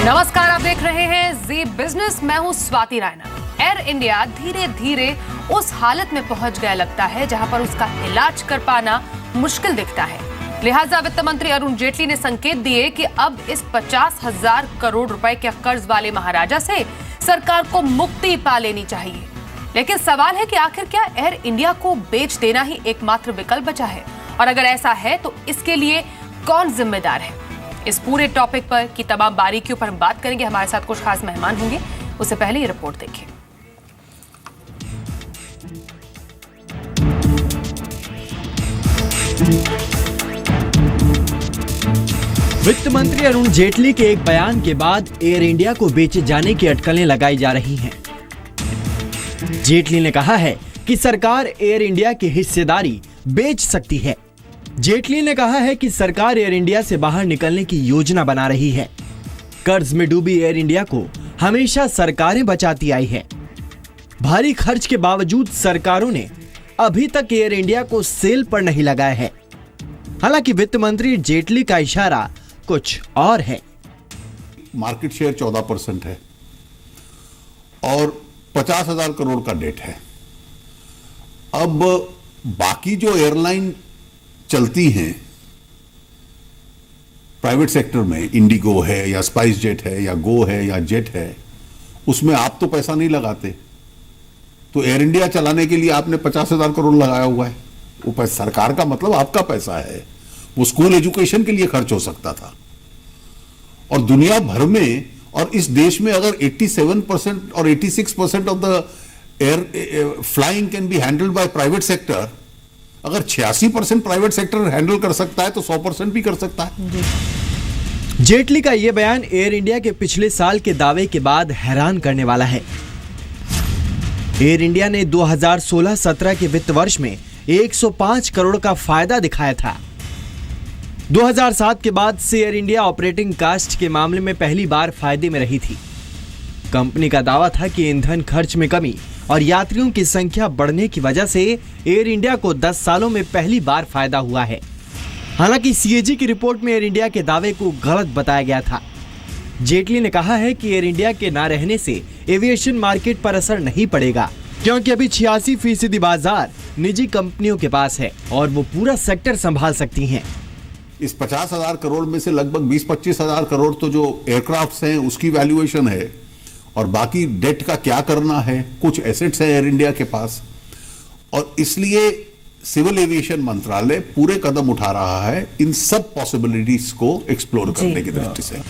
नमस्कार, आप देख रहे हैं जी बिजनेस। मैं हूं स्वाति रायना। एयर इंडिया धीरे धीरे उस हालत में पहुंच गया लगता है जहां पर उसका इलाज कर पाना मुश्किल दिखता है। लिहाजा वित्त मंत्री अरुण जेटली ने संकेत दिए कि अब इस 50,000 करोड़ रुपए के कर्ज वाले महाराजा से सरकार को मुक्ति पा लेनी चाहिए। लेकिन सवाल है कि आखिर क्या एयर इंडिया को बेच देना ही एकमात्र विकल्प बचा है, और अगर ऐसा है तो इसके लिए कौन जिम्मेदार है? इस पूरे टॉपिक पर की तमाम बारीकियों पर हम बात करेंगे। हमारे साथ कुछ खास मेहमान होंगे, उससे पहले ये रिपोर्ट देखिए। वित्त मंत्री अरुण जेटली के एक बयान के बाद एयर इंडिया को बेचे जाने की अटकलें लगाई जा रही हैं। जेटली ने कहा है कि सरकार एयर इंडिया की हिस्सेदारी बेच सकती है। जेटली ने कहा है कि सरकार एयर इंडिया से बाहर निकलने की योजना बना रही है। कर्ज में डूबी एयर इंडिया को हमेशा सरकारें बचाती आई है। भारी खर्च के बावजूद सरकारों ने अभी तक एयर इंडिया को सेल पर नहीं लगाया है। हालांकि वित्त मंत्री जेटली का इशारा कुछ और है। मार्केट शेयर 14% है और 50,000 करोड़ का डेट है। अब बाकी जो एयरलाइन चलती हैं प्राइवेट सेक्टर में, इंडिगो है या स्पाइस जेट है या गो है या जेट है, उसमें आप तो पैसा नहीं लगाते। तो एयर इंडिया चलाने के लिए आपने 50,000 करोड़ लगाया हुआ है। वो पैसा सरकार का, मतलब आपका पैसा है। वो स्कूल एजुकेशन के लिए खर्च हो सकता था। और दुनिया भर में और इस देश में अगर 87% और 86% of the air flying can be handled by private sector, अगर 86% प्राइवेट सेक्टर हैंडल कर सकता है तो 100% भी कर सकता है। जेटली का यह बयान एयर इंडिया के पिछले साल के दावे के बाद हैरान करने वाला है। एयर इंडिया ने 2016-17 के वित्त वर्ष में 105 करोड़ का फायदा दिखाया था। 2007 के बाद से एयर इंडिया ऑपरेटिंग कास्ट के मामले में पहली बार फायदे में रही थी। कंपनी का दावा था कि ईंधन खर्च में कमी और यात्रियों की संख्या बढ़ने की वजह से एयर इंडिया को 10 सालों में पहली बार फायदा हुआ है। हालांकि सीएजी की रिपोर्ट में एयर इंडिया के दावे को गलत बताया गया था। जेटली ने कहा है कि एयर इंडिया के ना रहने से एविएशन मार्केट पर असर नहीं पड़ेगा, क्योंकि अभी 86% बाजार निजी कंपनियों के पास है और वो पूरा सेक्टर संभाल सकती हैं। इस 50,000 करोड़ में से लगभग 20-25 हजार करोड़ तो जो एयरक्राफ्ट्स हैं उसकी वैल्यूएशन है, और बाकी डेट का क्या करना है। कुछ एसेट्स है एयर इंडिया के पास, और इसलिए सिविल एविएशन मंत्रालय पूरे कदम उठा रहा है इन सब पॉसिबिलिटीज को एक्सप्लोर करने की दृष्टि से।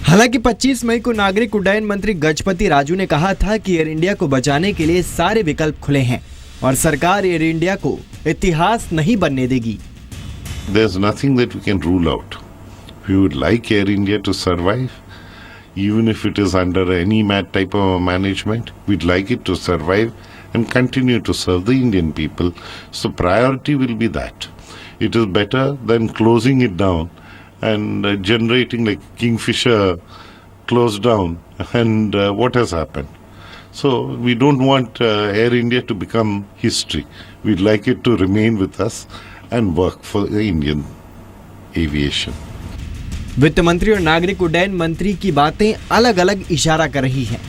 हालांकि 25 मई को नागरिक उड्डयन मंत्री गजपति राजू ने कहा था कि एयर इंडिया को बचाने के लिए सारे विकल्प खुले हैं और सरकार एयर इंडिया को इतिहास नहीं बनने देगी। There's nothing that we can rule out. We would like Air India to survive, even if it is under any type of management. We'd like it to survive and continue to serve the Indian people. So priority will be that. It is better than closing it down and generating like Kingfisher closed down. And what has happened? So we don't want Air India to become history. We'd like it to remain with us and work for the Indian aviation. वित्त मंत्री और नागरिक उड्डयन मंत्री की बातें अलग अलग इशारा कर रही हैं।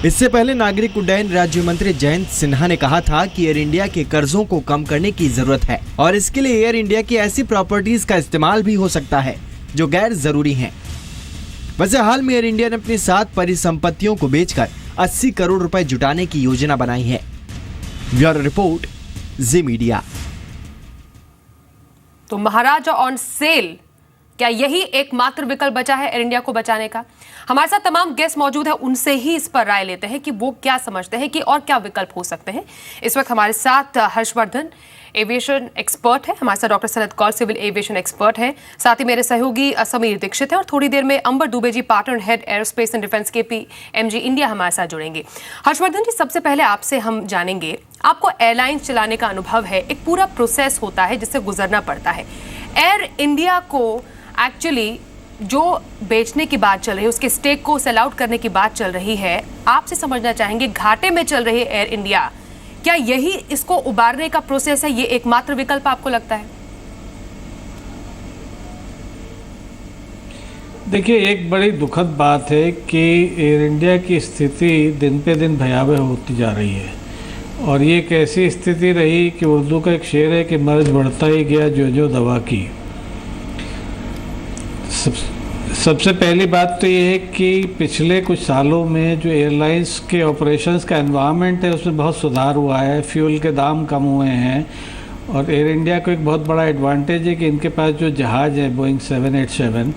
इससे पहले नागरिक उड्डयन राज्य मंत्री जयंत सिन्हा ने कहा था कि एयर इंडिया के कर्जों को कम करने की जरूरत है और इसके लिए एयर इंडिया की ऐसी प्रॉपर्टीज का इस्तेमाल भी हो सकता है जो गैर जरूरी हैं। वैसे हाल में एयर इंडिया ने अपनी 7 परिसंपत्तियों को बेचकर 80 करोड़ रुपए जुटाने की योजना बनाई है। ब्यूरो रिपोर्ट, जी मीडिया। तो महाराजा ऑन सेल, क्या यही एकमात्र विकल्प बचा है एयर इंडिया को बचाने का? हमारे साथ तमाम गेस्ट मौजूद हैं, उनसे ही इस पर राय लेते हैं कि वो क्या समझते हैं कि और क्या विकल्प हो सकते हैं। इस वक्त हमारे साथ हर्षवर्धन एविएशन एक्सपर्ट है, हमारे साथ doctor Sanat Kaur civil aviation expert है, साथ ही मेरे सहयोगी समीर दीक्षित है, और थोड़ी देर में Ambar Dubey ji, partner head aerospace and defence KPMG India, हमारे साथ जुड़ेंगे। हर्षवर्धन जी, सबसे पहले आपसे हम जानेंगे, आपको एयरलाइंस चलाने का अनुभव है, एक पूरा प्रोसेस होता है जिससे गुजरना पड़ता है। एयर इंडिया को एक्चुअली जो बेचने की बात चल रही है, उसके स्टेक को सेल आउट करने की बात चल रही है, आपसे समझना चाहेंगे घाटे में चल रही है एयर इंडिया, क्या यही इसको उबारने का प्रोसेस है? ये एकमात्र विकल्प आपको लगता है? देखिए, एक बड़ी दुखद बात है कि एयर इंडिया की स्थिति दिन पे दिन भयावह होती जा रही है और ये एक ऐसी स्थिति रही कि उर्दू का एक शेर है कि मर्ज बढ़ता ही गया जो जो दवा की। सबसे पहली बात तो ये है कि पिछले कुछ सालों में जो एयरलाइंस के ऑपरेशंस का एनवायरनमेंट है उसमें बहुत सुधार हुआ है, फ्यूल के दाम कम हुए हैं और एयर इंडिया को एक बहुत बड़ा एडवांटेज है कि इनके पास जो जहाज़ है बोइंग 787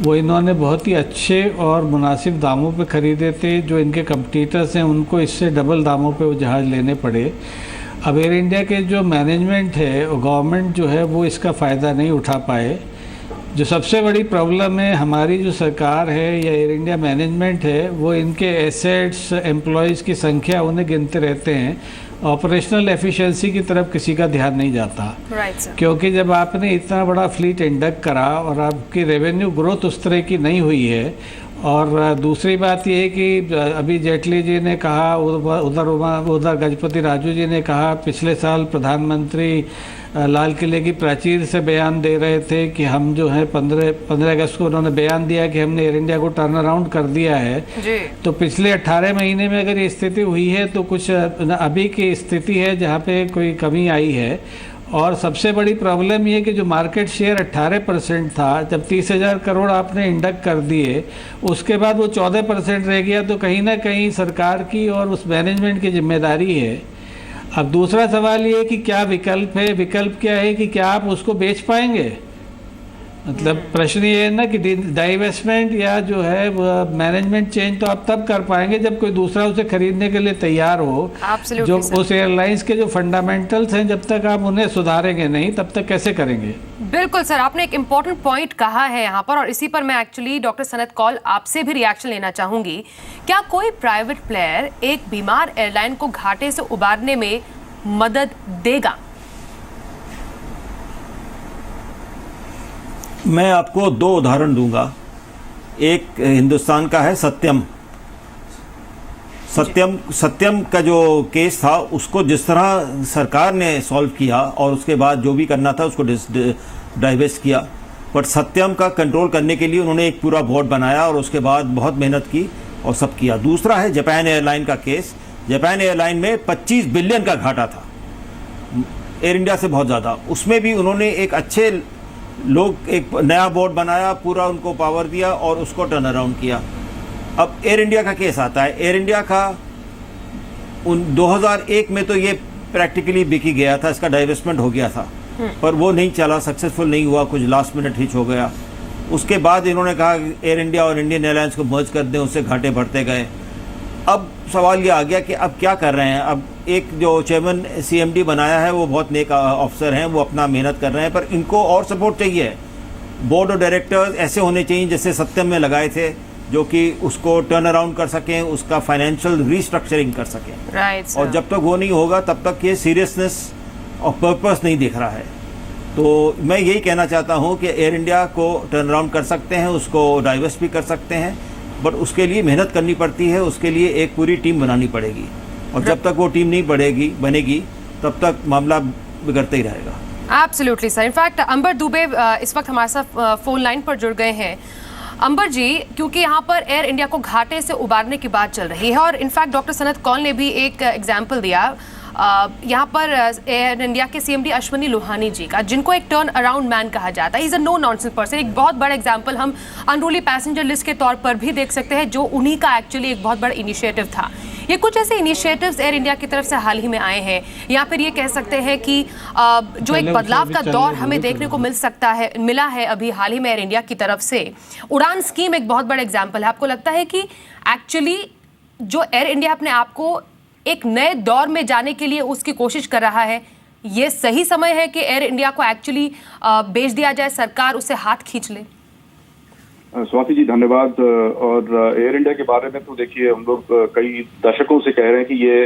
वो इन्होंने बहुत ही अच्छे और मुनासिब दामों पे ख़रीदे थे। जो इनके कंपटीटर्स हैं उनको इससे डबल दामों पे वो जहाज़ लेने पड़े। अब एयर इंडिया के जो मैनेजमेंट है और गवर्नमेंट जो है वो इसका फ़ायदा नहीं उठा पाए। जो सबसे बड़ी प्रॉब्लम है, हमारी जो सरकार है या एयर इंडिया मैनेजमेंट है वो इनके एसेट्स, एम्प्लॉयज़ की संख्या उन्हें गिनते रहते हैं, ऑपरेशनल एफिशिएंसी की तरफ किसी का ध्यान नहीं जाता। क्योंकि जब आपने इतना बड़ा फ्लीट इंडक्ट करा और आपकी रेवेन्यू ग्रोथ उस तरह की नहीं हुई है, और दूसरी बात ये है कि अभी जेटली जी ने कहा, उधर गजपति राजू जी ने कहा, पिछले साल प्रधानमंत्री लाल किले की प्राचीर से बयान दे रहे थे कि हम जो है 15 अगस्त को उन्होंने बयान दिया कि हमने एयर इंडिया को टर्न अराउंड कर दिया है जी। तो पिछले 18 महीने में अगर ये स्थिति हुई है तो कुछ अभी की स्थिति है जहाँ पे कोई कमी आई है। और सबसे बड़ी प्रॉब्लम ये कि जो मार्केट शेयर 18% था, जब 30,000 करोड़ आपने इंडक्ट कर दिए उसके बाद वो 14% रह गया, तो कहीं ना कहीं सरकार की और उस मैनेजमेंट की जिम्मेदारी है। अब दूसरा सवाल ये है कि क्या विकल्प है। विकल्प क्या है कि क्या आप उसको बेच पाएंगे? मतलब प्रश्न ये है ना कि डाइवेस्टमेंट या जो है मैनेजमेंट चेंज तो आप तब कर पाएंगे जब कोई दूसरा उसे खरीदने के लिए तैयार हो। जो उस एयरलाइंस के जो फंडामेंटल्स हैं जब तक आप उन्हें सुधारेंगे नहीं तब तक कैसे करेंगे? बिल्कुल सर, आपने एक इम्पोर्टेंट पॉइंट कहा है यहाँ पर, और इसी पर मैं एक्चुअली डॉक्टर सनत कौल आपसे भी रिएक्शन लेना चाहूंगी। क्या कोई प्राइवेट प्लेयर एक बीमार एयरलाइन को घाटे से उबारने में मदद देगा? मैं आपको 2 उदाहरण दूंगा। एक हिंदुस्तान का है सत्यम का जो केस था उसको जिस तरह सरकार ने सॉल्व किया और उसके बाद जो भी करना था उसको डाइवेस्ट किया, बट सत्यम का कंट्रोल करने के लिए उन्होंने एक पूरा बोर्ड बनाया और उसके बाद बहुत मेहनत की और सब किया। दूसरा है जापान एयरलाइन का केस। जापान एयरलाइन में 25 बिलियन का घाटा था, एयर इंडिया से बहुत ज़्यादा। उसमें भी उन्होंने एक अच्छे लोग एक नया बोर्ड बनाया, पूरा उनको पावर दिया और उसको टर्न अराउंड किया। अब एयर इंडिया का केस आता है। एयर इंडिया का 2001 में तो ये प्रैक्टिकली बिकी गया था, इसका डाइवेस्टमेंट हो गया था, पर वो नहीं चला, सक्सेसफुल नहीं हुआ, कुछ लास्ट मिनट हिच हो गया। उसके बाद इन्होंने कहा एयर इंडिया और इंडियन एयरलाइंस को मर्ज कर दें, उससे घाटे बढ़ते गए। अब सवाल ये आ गया कि अब क्या कर रहे हैं। अब एक जो चेयरमैन CMD बनाया है वो बहुत नेक ऑफिसर हैं, वो अपना मेहनत कर रहे हैं, पर इनको और सपोर्ट चाहिए। बोर्ड ऑफ डायरेक्टर्स ऐसे होने चाहिए जैसे सत्यम में लगाए थे, जो कि उसको टर्न अराउंड कर सकें, उसका फाइनेंशियल रीस्ट्रक्चरिंग कर सकें। और जब तक वो नहीं होगा तब तक ये सीरियसनेस और पर्पस नहीं दिख रहा है। तो मैं यही कहना चाहता हूँ कि एयर इंडिया को टर्न अराउंड कर सकते हैं, उसको डाइवर्स भी कर सकते हैं, बट उसके लिए मेहनत करनी पड़ती है, उसके लिए एक पूरी टीम बनानी पड़ेगी। और जब तक वो टीम नहीं बनेगी तब तक मामला बिगड़ता ही रहेगा। Absolutely sir. इनफैक्ट अंबर दुबे इस वक्त हमारे साथ फोन लाइन पर जुड़ गए हैं। अंबर जी, क्योंकि यहाँ पर एयर इंडिया को घाटे से उबारने की बात चल रही है और इनफैक्ट डॉक्टर सनत कौल ने भी एक एग्जाम्पल दिया यहाँ पर एयर इंडिया के CMD अश्वनी लोहानी जी का, जिनको एक टर्न अराउंड मैन कहा जाता है। Is a no nonsense person. एक बहुत बड़ा एग्जांपल हम अनरूली पैसेंजर लिस्ट के तौर पर भी देख सकते हैं, जो उन्हीं का एक्चुअली एक बहुत बड़ा इनिशिएटिव था। ये कुछ ऐसे इनिशिएटिव्स एयर इंडिया की तरफ से हाल ही में आए हैं, या फिर ये कह सकते हैं कि जो एक बदलाव का दौर हमें देखने को मिला है अभी हाल ही में एयर इंडिया की तरफ से। उड़ान स्कीम एक बहुत बड़ा एग्जाम्पल है। आपको लगता है कि एक्चुअली जो एयर इंडिया अपने आप को एक नए दौर में जाने के लिए उसकी कोशिश कर रहा है, ये सही समय है कि एयर इंडिया को एक्चुअली बेच दिया जाए, सरकार उससे हाथ खींच ले? स्वाति जी धन्यवाद। और एयर इंडिया के बारे में तो देखिए, हम लोग कई दशकों से कह रहे हैं कि ये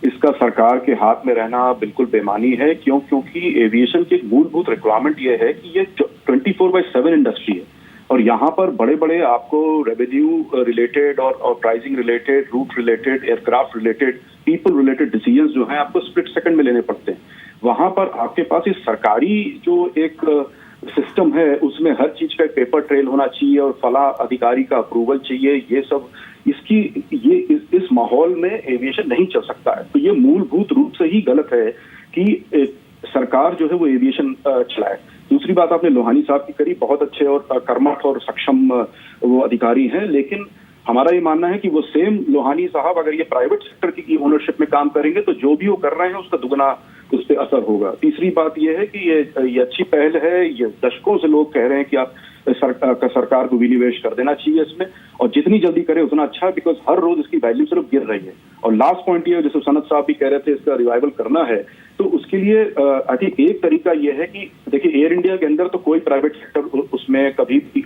इसका सरकार के हाथ में रहना बिल्कुल बेमानी है। क्योंकि एविएशन की एक मूलभूत रिक्वायरमेंट ये है कि ये 24/7 इंडस्ट्री है और यहाँ पर बड़े बड़े आपको रेवेन्यू रिलेटेड और pricing related, route related, aircraft related, people related decisions जो हैं आपको स्प्लिट सेकंड में लेने पड़ते हैं। वहां पर आपके पास इस सरकारी जो एक सिस्टम है उसमें हर चीज का एक पेपर ट्रेल होना चाहिए और फला अधिकारी का अप्रूवल चाहिए, ये सब इस माहौल में एविएशन नहीं चल सकता है। तो ये मूलभूत रूप से ही गलत है कि सरकार जो है वो एविएशन चलाए। दूसरी बात आपने लोहानी साहब की करी, बहुत अच्छे और कर्मठ और सक्षम वो अधिकारी हैं, लेकिन हमारा ये मानना है कि वो सेम लोहानी साहब अगर ये प्राइवेट सेक्टर की ओनरशिप में काम करेंगे तो जो भी वो कर रहे हैं उसका दुगना उस पर असर होगा। तीसरी बात ये है कि ये अच्छी पहल है, ये दशकों से लोग कह रहे हैं कि आप सरकार को विनिवेश कर देना चाहिए इसमें, और जितनी जल्दी करे उतना अच्छा है, बिकॉज हर रोज इसकी वैल्यू सिर्फ गिर रही है। और लास्ट पॉइंट ये है, जैसे सनत साहब भी कह रहे थे, इसका रिवाइवल करना है, तो उसके लिए आई थिंक एक तरीका ये है कि देखिए एयर इंडिया के अंदर तो कोई प्राइवेट सेक्टर उसमें कभी भी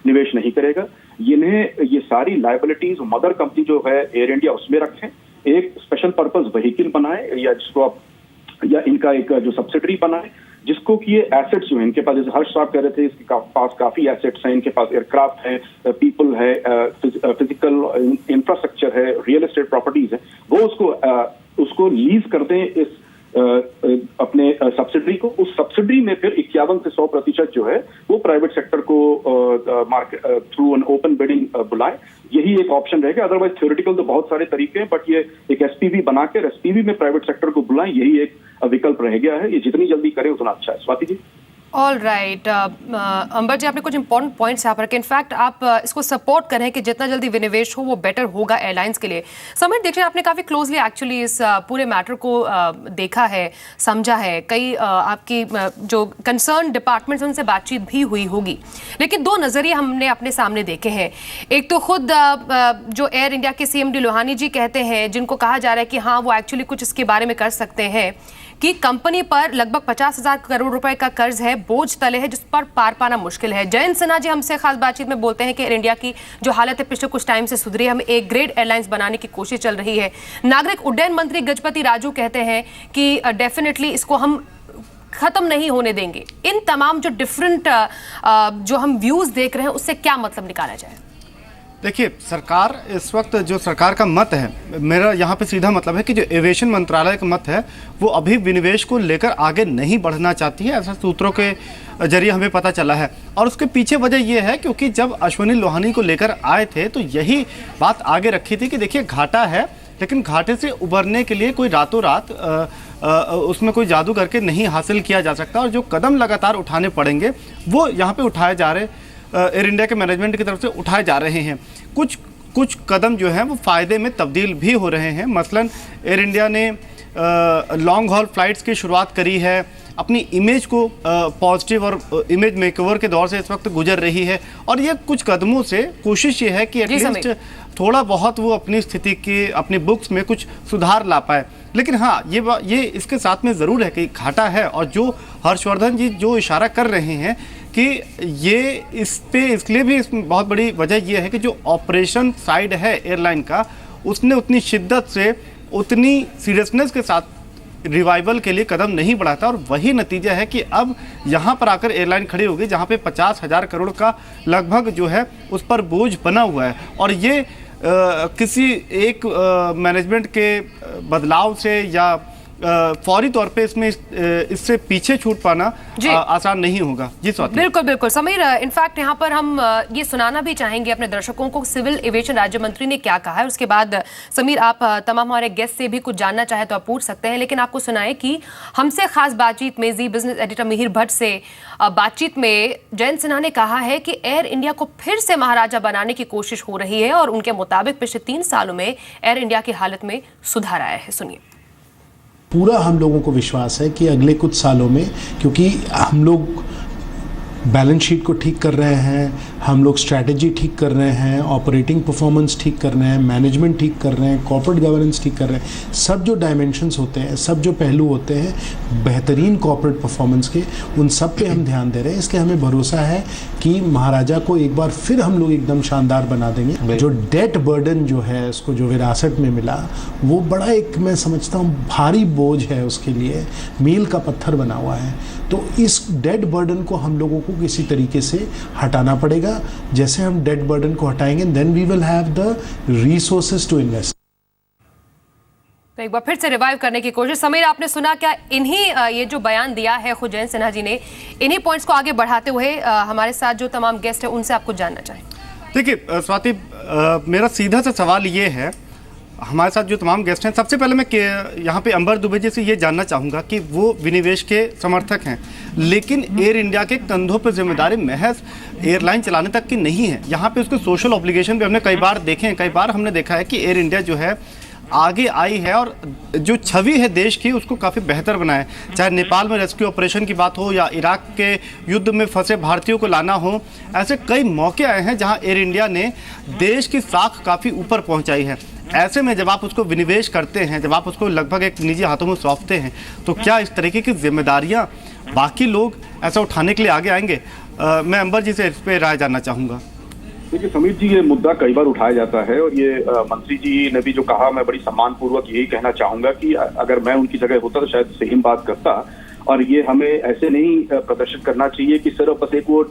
निवेश नहीं करेगा। इन्हें ये सारी लायबिलिटीज मदर कंपनी जो है एयर इंडिया उसमें रखें, एक स्पेशल पर्पस व्हीकल बनाए या जिसको आप या इनका एक जो सब्सिडरी बनाए जिसको कि ये एसेट्स जो है इनके पास, जैसे हर्ष साहब कह रहे थे इसके पास काफी एसेट्स हैं, इनके पास एयरक्राफ्ट है, पीपल है, फिजिकल इंफ्रास्ट्रक्चर है, रियल एस्टेट प्रॉपर्टीज है, वो उसको लीज कर दें इस अपने सब्सिडरी को। उस सब्सिडरी में फिर 51 से 100% जो है वो प्राइवेट सेक्टर को market through an open bidding बुलाए। यही एक ऑप्शन रहेगा। अदरवाइज थ्योरेटिकल तो बहुत सारे तरीके हैं, बट ये एक एसपीवी बनाकर एसपीवी में प्राइवेट सेक्टर को बुलाएं, यही एक विकल्प रह गया है। ये जितनी जल्दी करें उतना अच्छा है। स्वाति जी। ऑल राइट, अंबर जी आपने कुछ इंपॉर्टेंट पॉइंट्स यहाँ पर कि इनफैक्ट आप इसको सपोर्ट करें कि जितना जल्दी विनिवेश हो वो बेटर होगा एयरलाइंस के लिए। समीर दीक्षित, आपने काफ़ी क्लोजली एक्चुअली इस पूरे मैटर को देखा है, समझा है, कई आपकी जो कंसर्न डिपार्टमेंट्स उनसे बातचीत भी हुई होगी, लेकिन दो नज़रिए हमने अपने सामने देखे हैं। एक तो खुद जो एयर इंडिया के सीएमडी लोहानी जी कहते हैं, जिनको कहा जा रहा है कि हाँ वो एक्चुअली कुछ इसके बारे में कर सकते हैं, कि कंपनी पर लगभग 50,000 करोड़ रुपए का कर्ज है, बोझ तले है, जिस पर पार पाना मुश्किल है। जयंत सिन्हा जी हमसे खास बातचीत में बोलते हैं कि एयर इंडिया की जो हालत है पिछले कुछ टाइम से सुधरी है, हमें एक ग्रेड एयरलाइंस बनाने की कोशिश चल रही है। नागरिक उड्डयन मंत्री गजपति राजू कहते हैं कि डेफिनेटली इसको हम खत्म नहीं होने देंगे। इन तमाम जो डिफरेंट जो हम व्यूज देख रहे हैं उससे क्या मतलब निकाला जाए? देखिए, सरकार इस वक्त जो सरकार का मत है, मेरा यहाँ पे सीधा मतलब है कि जो एविएशन मंत्रालय का मत है वो अभी विनिवेश को लेकर आगे नहीं बढ़ना चाहती है, ऐसा सूत्रों के जरिए हमें पता चला है। और उसके पीछे वजह ये है क्योंकि जब अश्विनी लोहानी को लेकर आए थे तो यही बात आगे रखी थी कि देखिए घाटा है, लेकिन घाटे से उबरने के लिए कोई रातों रात उसमें कोई जादू करके नहीं हासिल किया जा सकता, और जो कदम लगातार उठाने पड़ेंगे वो यहाँ पे उठाए जा रहे, एयर इंडिया के मैनेजमेंट की तरफ से उठाए जा रहे हैं। कुछ कदम जो हैं वो फ़ायदे में तब्दील भी हो रहे हैं। मसलन एयर इंडिया ने लॉन्ग हॉल फ्लाइट्स की शुरुआत करी है, अपनी इमेज को पॉजिटिव और इमेज मेकओवर के दौर से इस वक्त गुजर रही है, और ये कुछ कदमों से कोशिश ये है कि एटलीस्ट थोड़ा बहुत वो अपनी स्थिति के अपनी बुक्स में कुछ सुधार ला पाए। लेकिन हाँ, ये इसके साथ में ज़रूर है कि घाटा है, और जो हर्षवर्धन जी जो इशारा कर रहे हैं कि ये इसलिए भी बहुत बड़ी वजह यह है कि जो ऑपरेशन साइड है एयरलाइन का, उसने उतनी शिद्दत से उतनी सीरियसनेस के साथ रिवाइवल के लिए कदम नहीं बढ़ाता, और वही नतीजा है कि अब यहाँ पर आकर एयरलाइन खड़ी होगी जहाँ पे 50,000 करोड़ का लगभग जो है उस पर बोझ बना हुआ है। और ये किसी एक मैनेजमेंट के बदलाव से या फौरी तौर पे इससे पीछे छूट पाना आसान नहीं होगा। जी स्वाति। बिल्कुल बिल्कुल समीर, इनफैक्ट यहाँ पर हम ये सुनाना भी चाहेंगे अपने दर्शकों को सिविल एविएशन राज्य मंत्री ने क्या कहा है। उसके बाद समीर आप तमाम हमारे गेस्ट से भी कुछ जानना चाहे तो आप पूछ सकते हैं, लेकिन आपको सुनाए कि हमसे खास बातचीत में जी बिजनेस एडिटर मिहिर भट्ट से बातचीत में जयंत सिन्हा ने कहा है कि एयर इंडिया को फिर से महाराजा बनाने की कोशिश हो रही है, और उनके मुताबिक पिछले 3 सालों में एयर इंडिया की हालत में सुधार आया है। सुनिए। पूरा हम लोगों को विश्वास है कि अगले कुछ सालों में, क्योंकि हम लोग बैलेंस शीट को ठीक कर रहे हैं, हम लोग स्ट्रैटेजी ठीक कर रहे हैं, ऑपरेटिंग परफॉर्मेंस ठीक कर रहे हैं, मैनेजमेंट ठीक कर रहे हैं, कॉर्पोरेट गवर्नेंस ठीक कर रहे हैं, सब जो डायमेंशंस होते हैं, सब जो पहलू होते हैं बेहतरीन कॉर्पोरेट परफॉर्मेंस के, उन सब पे हम ध्यान दे रहे हैं। इसलिए हमें भरोसा है कि महाराजा को एक बार फिर हम लोग एकदम शानदार बना देंगे। जो डेट बर्डन जो है उसको जो विरासत में मिला, वो बड़ा एक मैं समझता हूँ भारी बोझ है उसके लिए, मील का पत्थर बना हुआ है। तो इस डेट बर्डन को हम लोगों को किसी तरीके से हटाना पड़ेगा। जैसे हम डेट बर्डन को हटाएंगे, then we will have the resources to invest. तो एक बार फिर से रिवाइव करने की कोशिश। समीर, आपने सुना क्या इन्हीं ये जो बयान दिया है खुद जयंत सिन्हा जी ने, इन्हीं पॉइंट्स को आगे बढ़ाते हुए हमारे साथ जो तमाम गेस्ट है उनसे आप कुछ जानना चाहें? देखिए स्वाति, मेरा सीधा सा सवाल ये है, हमारे साथ जो तमाम गेस्ट हैं, सबसे पहले मैं यहाँ पे अंबर दुबे जी से ये जानना चाहूँगा कि वो विनिवेश के समर्थक हैं, लेकिन एयर इंडिया के कंधों पर जिम्मेदारी महज एयरलाइन चलाने तक की नहीं है। यहाँ पे उसके सोशल ऑब्लिगेशन भी हमने कई बार देखे हैं। कई बार हमने देखा है कि एयर इंडिया जो है आगे आई है और जो छवि है देश की उसको काफ़ी बेहतर बनाए, चाहे नेपाल में रेस्क्यू ऑपरेशन की बात हो या इराक के युद्ध में फंसे भारतीयों को लाना हो। ऐसे कई मौके आए हैं जहां एयर इंडिया ने देश की साख काफ़ी ऊपर पहुंचाई है। ऐसे में जब आप उसको विनिवेश करते हैं, जब आप उसको लगभग एक निजी हाथों में सौंपते हैं, तो क्या इस तरीके की जिम्मेदारियाँ बाकी लोग ऐसा उठाने के लिए आगे आएंगे? मैं अंबर जी से इस पर राय जानना चाहूँगा। देखिए समीर जी, ये मुद्दा कई बार उठाया जाता है और ये मंत्री जी ने भी जो कहा, मैं बड़ी सम्मानपूर्वक यही कहना चाहूंगा कि अगर मैं उनकी जगह होता तो शायद सेम बात करता। और ये हमें ऐसे नहीं प्रदर्शित करना चाहिए कि सिर्फ बस एक वो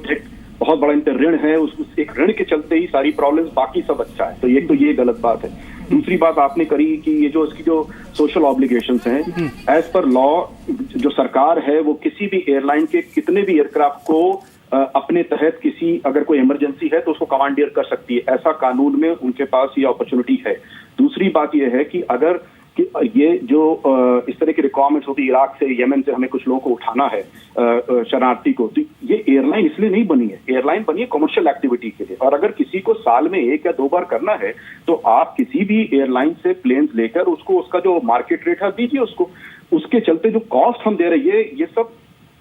बहुत बड़ा इनका ऋण है, उस एक ऋण के चलते ही सारी प्रॉब्लम्स, बाकी सब अच्छा है। तो ये गलत बात है। दूसरी बात आपने करी कि ये जो इसकी जो सोशल ऑब्लिगेशंस हैं, एज पर लॉ जो सरकार है वो किसी भी एयरलाइन के कितने भी एयरक्राफ्ट को अपने तहत किसी अगर कोई इमरजेंसी है तो उसको कमांडियर कर सकती है। ऐसा कानून में उनके पास ये अपॉर्चुनिटी है। दूसरी बात ये है कि अगर ये जो इस तरह की रिक्वायरमेंट्स होती है, इराक से यमन से हमें कुछ लोगों को उठाना है शरणार्थी को, तो ये एयरलाइन इसलिए नहीं बनी है। एयरलाइन बनी है कमर्शियल एक्टिविटी के लिए। और अगर किसी को साल में 1 या 2 बार करना है तो आप किसी भी एयरलाइन से प्लेन्स लेकर उसको उसका जो मार्केट रेट है दीजिए उसको। उसके चलते जो कॉस्ट हम दे रहे हैं ये सब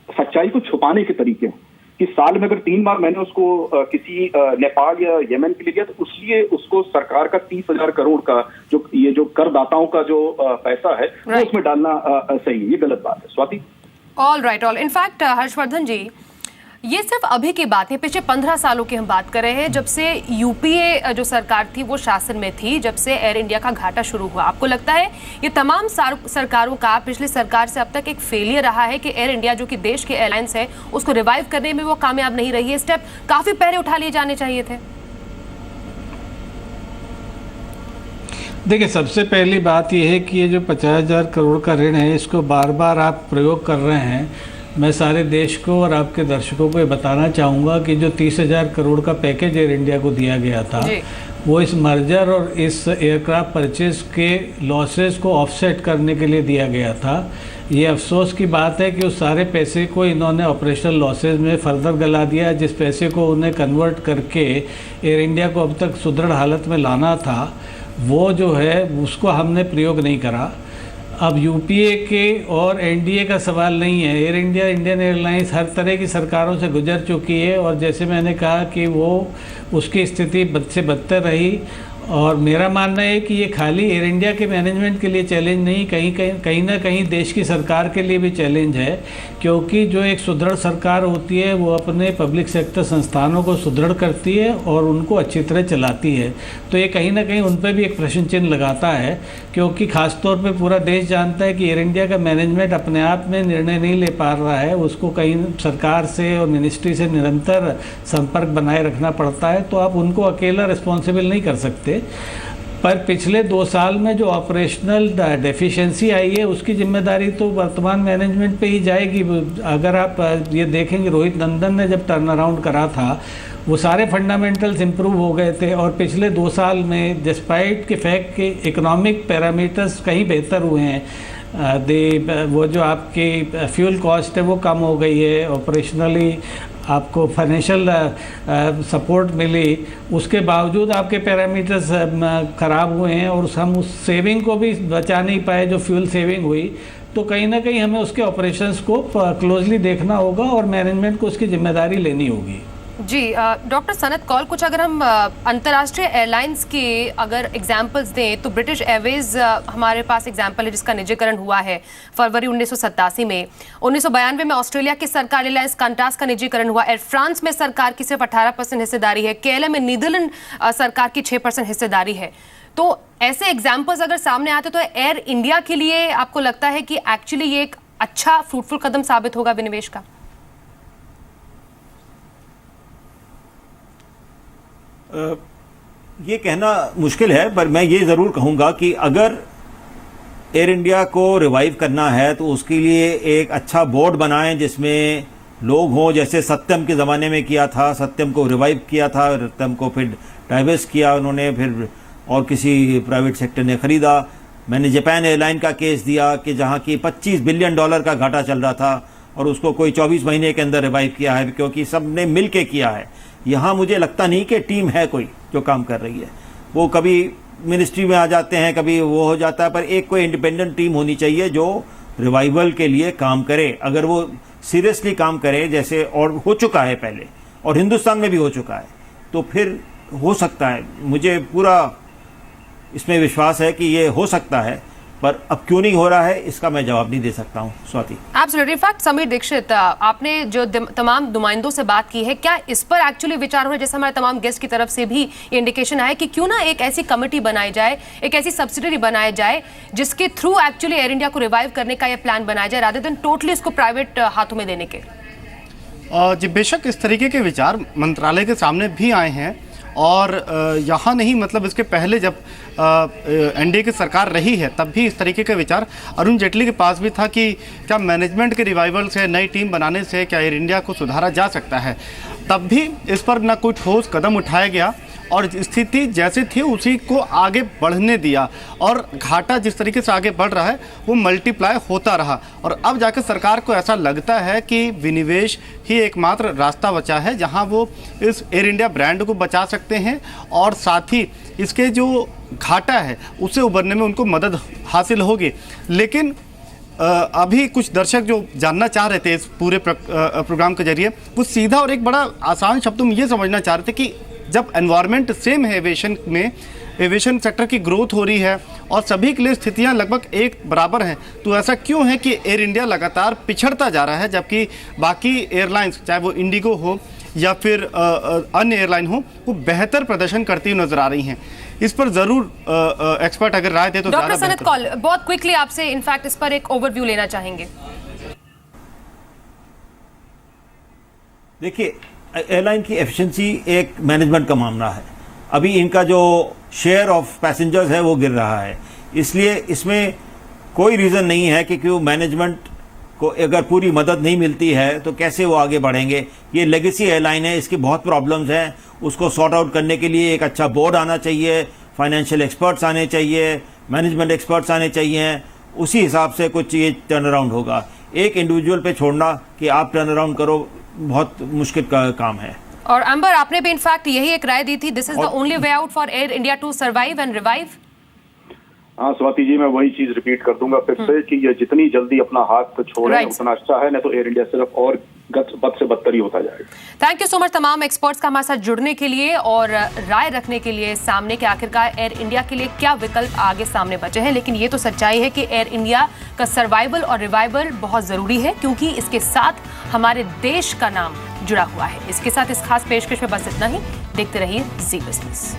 सच्चाई को छुपाने के तरीके हैं कि साल में अगर 3 बार मैंने उसको किसी नेपाल या यमन के लिए दिया तो उसलिए उसको सरकार का 30,000 करोड़ का जो करदाताओं का जो पैसा है वो उसमें डालना सही है। ये गलत बात है। Swati, all right. In fact Harshvardhan ji, ये सिर्फ अभी की बात है, पिछले 15 सालों की हम बात कर रहे हैं, जब से यूपीए जो सरकार थी वो शासन में थी, जब से एयर इंडिया का घाटा शुरू हुआ। आपको लगता है ये तमाम सरकारों का पिछले सरकार से अब तक एक फेलियर रहा है कि एयर इंडिया जो कि देश के एयरलाइंस है उसको रिवाइव करने में वो कामयाब नहीं रही है? स्टेप काफी पहले उठा लिए जाने चाहिए थे। देखिए, सबसे पहली बात यह है कि ये जो 50,000 करोड़ का ऋण है इसको बार बार आप प्रयोग कर रहे हैं। मैं सारे देश को और आपके दर्शकों को ये बताना चाहूँगा कि जो 30,000 करोड़ का पैकेज एयर इंडिया को दिया गया था वो इस मर्जर और इस एयरक्राफ्ट परचेज के लॉसेस को ऑफसेट करने के लिए दिया गया था। ये अफसोस की बात है कि उस सारे पैसे को इन्होंने ऑपरेशनल लॉसेस में फर्दर गला दिया, जिस पैसे को उन्हें कन्वर्ट करके एयर इंडिया को अब तक सुदृढ़ हालत में लाना था वो जो है उसको हमने प्रयोग नहीं करा। अब यूपीए के और एनडीए का सवाल नहीं है। एयर इंडिया, इंडियन एयरलाइंस हर तरह की सरकारों से गुजर चुकी है और जैसे मैंने कहा कि वो उसकी स्थिति बद से बदतर रही। और मेरा मानना है कि ये खाली एयर इंडिया के मैनेजमेंट के लिए चैलेंज नहीं, कहीं ना कहीं देश की सरकार के लिए भी चैलेंज है, क्योंकि जो एक सुदृढ़ सरकार होती है वो अपने पब्लिक सेक्टर संस्थानों को सुदृढ़ करती है और उनको अच्छी तरह चलाती है। तो ये कहीं ना कहीं उन पर भी एक प्रश्न चिन्ह लगाता है, क्योंकि ख़ासतौर पे पूरा देश जानता है कि एयर इंडिया का मैनेजमेंट अपने आप में निर्णय नहीं ले पा रहा है, उसको कहीं सरकार से और मिनिस्ट्री से निरंतर संपर्क बनाए रखना पड़ता है। तो आप उनको अकेला रिस्पॉन्सिबल नहीं कर सकते। पर पिछले 2 साल में जो ऑपरेशनल डेफिशिएंसी आई है उसकी जिम्मेदारी तो वर्तमान मैनेजमेंट पे ही जाएगी। अगर आप ये देखेंगे, रोहित नंदन ने जब टर्न अराउंड करा था वो सारे फंडामेंटल्स इम्प्रूव हो गए थे और पिछले 2 साल में डिस्पाइट के फैक्ट के इकोनॉमिक पैरामीटर्स कहीं बेहतर हुए हैं। वो जो आपकी फ्यूल कॉस्ट है वो कम हो गई है, ऑपरेशनली आपको फाइनेंशियल सपोर्ट मिली, उसके बावजूद आपके पैरामीटर्स ख़राब हुए हैं और हम उस सेविंग को भी बचा नहीं पाए जो फ्यूल सेविंग हुई। तो कहीं ना कहीं हमें उसके ऑपरेशंस को क्लोजली देखना होगा और मैनेजमेंट को उसकी जिम्मेदारी लेनी होगी। जी डॉक्टर सनत कौल, कुछ अगर हम अंतर्राष्ट्रीय एयरलाइंस के अगर एग्जांपल्स दें तो ब्रिटिश एयरवेज हमारे पास एग्जांपल है जिसका निजीकरण हुआ है फरवरी 1987 में। 1992 में ऑस्ट्रेलिया की सरकारी एयरलाइंस कंटास का निजीकरण हुआ। एयर फ्रांस में सरकार की सिर्फ 18% हिस्सेदारी है। केएलएम में नीदरलैंड सरकार की 6% हिस्सेदारी है। तो ऐसे एग्जाम्पल्स अगर सामने आते तो एयर इंडिया के लिए आपको लगता है कि एक्चुअली ये एक अच्छा फ्रूटफुल कदम साबित होगा विनिवेश का? ये कहना मुश्किल है, पर मैं ये ज़रूर कहूँगा कि अगर एयर इंडिया को रिवाइव करना है तो उसके लिए एक अच्छा बोर्ड बनाएं जिसमें लोग हों, जैसे सत्यम के ज़माने में किया था। सत्यम को रिवाइव किया था, सत्यम को फिर डाइवर्स किया उन्होंने, फिर और किसी प्राइवेट सेक्टर ने ख़रीदा। मैंने जापान एयरलाइन का केस दिया कि जहाँ की $25 बिलियन का घाटा चल रहा था और उसको कोई 24 महीने के अंदर रिवाइव किया है, क्योंकि सब ने मिल के किया है। यहाँ मुझे लगता नहीं कि टीम है कोई जो काम कर रही है। वो कभी मिनिस्ट्री में आ जाते हैं, कभी वो हो जाता है, पर एक कोई इंडिपेंडेंट टीम होनी चाहिए जो रिवाइवल के लिए काम करे। अगर वो सीरियसली काम करे, जैसे और हो चुका है पहले और हिंदुस्तान में भी हो चुका है, तो फिर हो सकता है। मुझे पूरा इसमें विश्वास है कि ये हो सकता है, पर अब क्यों नहीं हो रहा है इसका मैं जवाब नहीं दे सकता हूँ। स्वाति, एब्सोल्युटली। इनफैक्ट समीर दीक्षित, आपने जो तमाम नुमाइंदों से बात की है, क्या इस पर एक्चुअली विचार हो रहा है? जैसे हमारे तमाम गेस्ट की तरफ से भी ये इंडिकेशन आया कि क्यों ना एक ऐसी कमेटी बनाई जाए, एक ऐसी सब्सिडरी बनाई जाए जिसके थ्रू एक्चुअली एयर इंडिया को रिवाइव करने का ये प्लान बनाया जाए, रादर देन टोटली इसको प्राइवेट हाथों में देने के। जी बेशक इस तरीके के विचार मंत्रालय के सामने भी आए हैं, और यहाँ नहीं, मतलब इसके पहले जब एनडीए की सरकार रही है तब भी इस तरीके का विचार अरुण जेटली के पास भी था कि क्या मैनेजमेंट के रिवाइवल से, नई टीम बनाने से क्या एयर इंडिया को सुधारा जा सकता है। तब भी इस पर ना कोई ठोस कदम उठाया गया और स्थिति जैसे थी उसी को आगे बढ़ने दिया, और घाटा जिस तरीके से आगे बढ़ रहा है वो मल्टीप्लाई होता रहा। और अब जाकर सरकार को ऐसा लगता है कि विनिवेश ही एकमात्र रास्ता बचा है जहां वो इस एयर इंडिया ब्रांड को बचा सकते हैं, और साथ ही इसके जो घाटा है उससे उबरने में उनको मदद हासिल होगी। लेकिन अभी कुछ दर्शक जो जानना चाह रहे थे इस पूरे प्रोग्राम के जरिए, वो सीधा और एक बड़ा आसान शब्दों में ये समझना चाह रहे थे कि जब एनवायरनमेंट सेम है एविएशन में, एविएशन सेक्टर की ग्रोथ हो रही है और सभी के लिए स्थितियां लगभग एक बराबर हैं, तो ऐसा क्यों है कि एयर इंडिया लगातार पिछड़ता जा रहा है, जबकि बाकी एयरलाइंस, चाहे वो इंडिगो हो या फिर अन्य एयरलाइन हो, वो बेहतर प्रदर्शन करती हुई नजर आ रही हैं। इस पर जरूर एक्सपर्ट अगर राय दे तो डॉक्टर सनत कौल, बहुत क्विकली आपसे इनफैक्ट इस पर एक ओवरव्यू लेना चाहेंगे। देखिए, एयरलाइन की एफिशिएंसी एक मैनेजमेंट का मामला है। अभी इनका जो शेयर ऑफ पैसेंजर्स है वो गिर रहा है, इसलिए इसमें कोई रीज़न नहीं है कि क्यों मैनेजमेंट को अगर पूरी मदद नहीं मिलती है तो कैसे वो आगे बढ़ेंगे। ये लेगेसी एयरलाइन है, इसकी बहुत प्रॉब्लम्स हैं, उसको सॉर्ट आउट करने के लिए एक अच्छा बोर्ड आना चाहिए, फाइनेंशियल एक्सपर्ट्स आने चाहिए, मैनेजमेंट एक्सपर्ट्स आने चाहिए, उसी हिसाब से कुछ ये टर्न अराउंड होगा। एक इंडिविजुअल पे छोड़ना कि आप टर्न अराउंड करो बहुत मुश्किल का काम है। और अंबर, आपने भी इनफैक्ट यही एक राय दी थी, this is the only way out for Air India to survive and revive. हाँ स्वाति जी, मैं वही चीज रिपीट कर दूंगा फिर से कि ये जितनी जल्दी अपना हाथ छोड़े उतना अच्छा है, नहीं तो एयर इंडिया सिर्फ और बद से बदतर ही होता जाएगा। थैंक यू सो मच तमाम एक्सपर्ट्स का हमारे साथ जुड़ने के लिए और राय रखने के लिए सामने के आखिरकार एयर इंडिया के लिए क्या विकल्प आगे सामने बचे हैं। लेकिन ये तो सच्चाई है कि एयर इंडिया का सर्वाइवल और रिवाइवल बहुत जरूरी है, क्योंकि इसके साथ हमारे देश का नाम जुड़ा हुआ है। इसके साथ इस खास पेशकश में बस इतना ही। देखते रहिए जी बिजनेस।